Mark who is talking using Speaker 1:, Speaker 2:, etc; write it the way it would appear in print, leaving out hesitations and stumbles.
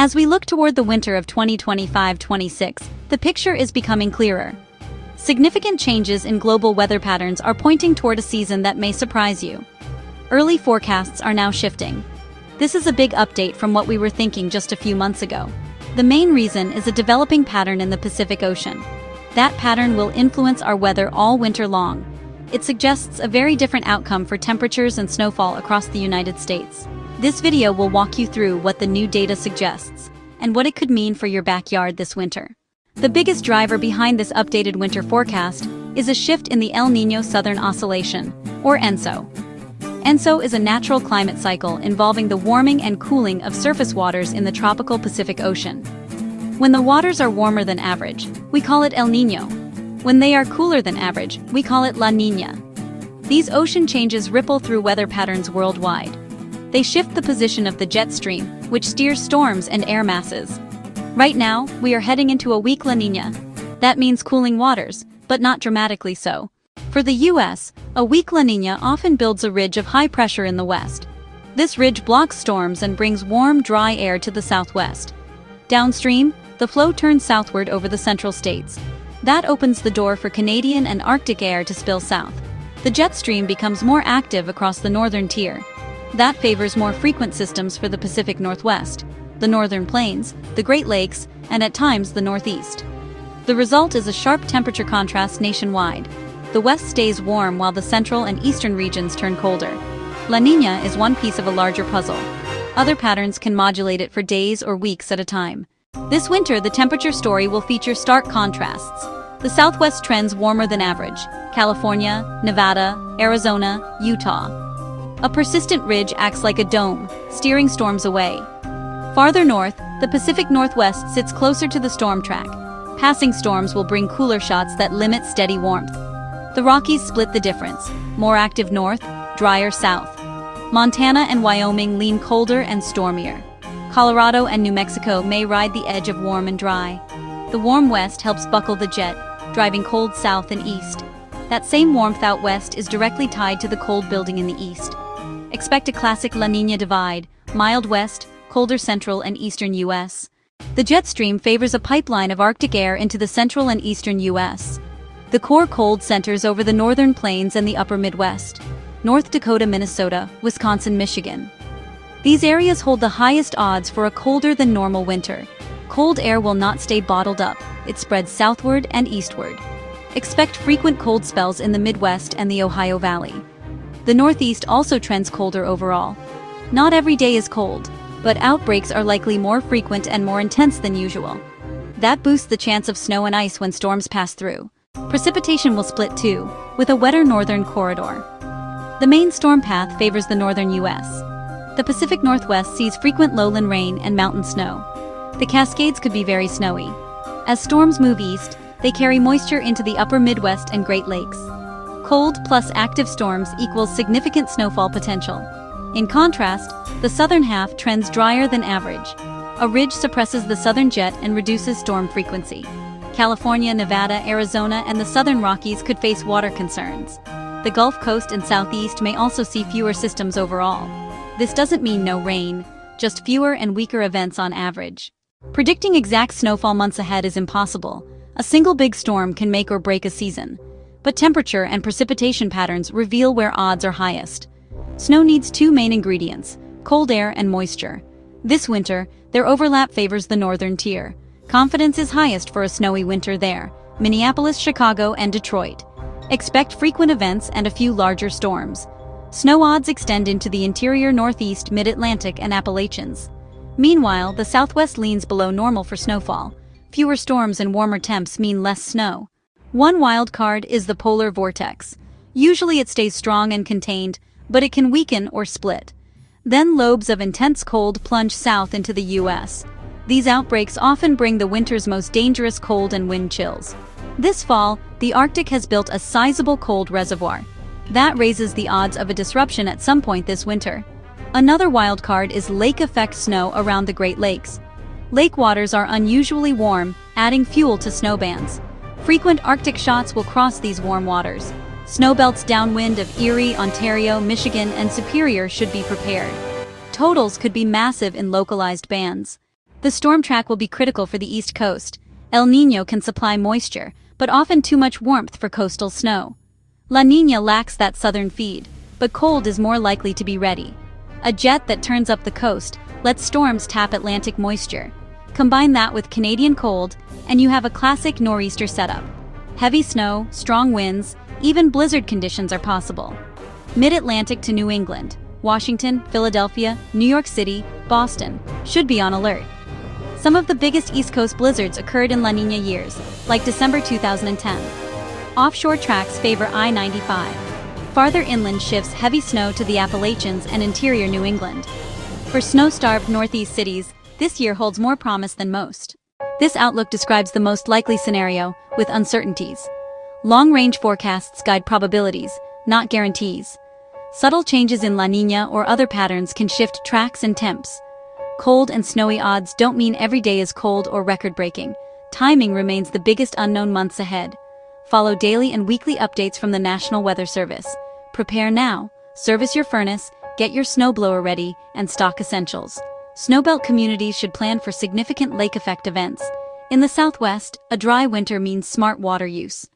Speaker 1: As we look toward the winter of 2025-26, the picture is becoming clearer. Significant changes in global weather patterns are pointing toward a season that may surprise you. Early forecasts are now shifting. This is a big update from what we were thinking just a few months ago. The main reason is a developing pattern in the Pacific Ocean. That pattern will influence our weather all winter long. It suggests a very different outcome for temperatures and snowfall across the United States. This video will walk you through what the new data suggests and what it could mean for your backyard this winter. The biggest driver behind this updated winter forecast is a shift in the El Niño Southern Oscillation, or ENSO. ENSO is a natural climate cycle involving the warming and cooling of surface waters in the tropical Pacific Ocean. When the waters are warmer than average, we call it El Niño. When they are cooler than average, we call it La Niña. These ocean changes ripple through weather patterns worldwide. They shift the position of the jet stream, which steers storms and air masses. Right now, we are heading into a weak La Niña. That means cooling waters, but not dramatically so. For the U.S., a weak La Niña often builds a ridge of high pressure in the west. This ridge blocks storms and brings warm, dry air to the southwest. Downstream, the flow turns southward over the central states. That opens the door for Canadian and Arctic air to spill south. The jet stream becomes more active across the northern tier. That favors more frequent systems for the Pacific Northwest, the Northern Plains, the Great Lakes, and at times the Northeast. The result is a sharp temperature contrast nationwide. The west stays warm while the central and eastern regions turn colder. La Niña is one piece of a larger puzzle. Other patterns can modulate it for days or weeks at a time. This winter, the temperature story will feature stark contrasts. The southwest trends warmer than average: California, Nevada, Arizona, Utah. A persistent ridge acts like a dome, steering storms away. Farther north, the Pacific Northwest sits closer to the storm track. Passing storms will bring cooler shots that limit steady warmth. The Rockies split the difference: more active north, drier south. Montana and Wyoming lean colder and stormier. Colorado and New Mexico may ride the edge of warm and dry. The warm west helps buckle the jet, driving cold south and east. That same warmth out west is directly tied to the cold building in the east. Expect a classic La Niña divide: mild west, colder central and eastern U.S. The jet stream favors a pipeline of Arctic air into the central and eastern U.S. The core cold centers over the northern plains and the upper Midwest: North Dakota, Minnesota, Wisconsin, Michigan. These areas hold the highest odds for a colder than normal winter. Cold air will not stay bottled up, it spreads southward and eastward. Expect frequent cold spells in the Midwest and the Ohio Valley. The Northeast also trends colder overall. Not every day is cold, but outbreaks are likely more frequent and more intense than usual. That boosts the chance of snow and ice when storms pass through. Precipitation will split too, with a wetter northern corridor. The main storm path favors the northern U.S. The Pacific Northwest sees frequent lowland rain and mountain snow. The Cascades could be very snowy. As storms move east, they carry moisture into the upper Midwest and Great Lakes. Cold plus active storms equals significant snowfall potential. In contrast, the southern half trends drier than average. A ridge suppresses the southern jet and reduces storm frequency. California, Nevada, Arizona, and the southern Rockies could face water concerns. The Gulf Coast and Southeast may also see fewer systems overall. This doesn't mean no rain, just fewer and weaker events on average. Predicting exact snowfall months ahead is impossible. A single big storm can make or break a season. But temperature and precipitation patterns reveal where odds are highest. Snow needs two main ingredients: cold air and moisture. This winter, their overlap favors the northern tier. Confidence is highest for a snowy winter there: Minneapolis, Chicago, and Detroit. Expect frequent events and a few larger storms. Snow odds extend into the interior Northeast, Mid-Atlantic, and Appalachians. Meanwhile, the Southwest leans below normal for snowfall. Fewer storms and warmer temps mean less snow. One wild card is the polar vortex. Usually it stays strong and contained, but it can weaken or split. Then lobes of intense cold plunge south into the U.S. These outbreaks often bring the winter's most dangerous cold and wind chills. This fall, the Arctic has built a sizable cold reservoir. That raises the odds of a disruption at some point this winter. Another wild card is lake effect snow around the Great Lakes. Lake waters are unusually warm, adding fuel to snowbands. Frequent Arctic shots will cross these warm waters. Snowbelts downwind of Erie, Ontario, Michigan, and Superior should be prepared. Totals could be massive in localized bands. The storm track will be critical for the East Coast. El Niño can supply moisture, but often too much warmth for coastal snow. La Niña lacks that southern feed, but cold is more likely to be ready. A jet that turns up the coast lets storms tap Atlantic moisture. Combine that with Canadian cold, and you have a classic nor'easter setup. Heavy snow, strong winds, even blizzard conditions are possible. Mid-Atlantic to New England, Washington, Philadelphia, New York City, Boston should be on alert. Some of the biggest East Coast blizzards occurred in La Niña years, like December 2010. Offshore tracks favor I-95. Farther inland shifts heavy snow to the Appalachians and interior New England. For snow-starved Northeast cities, this year holds more promise than most. This outlook describes the most likely scenario, with uncertainties. Long-range forecasts guide probabilities, not guarantees. Subtle changes in La Niña or other patterns can shift tracks and temps. Cold and snowy odds don't mean every day is cold or record-breaking. Timing remains the biggest unknown months ahead. Follow daily and weekly updates from the National Weather Service. Prepare now, service your furnace, get your snowblower ready, and stock essentials. Snowbelt communities should plan for significant lake effect events. In the Southwest, a dry winter means smart water use.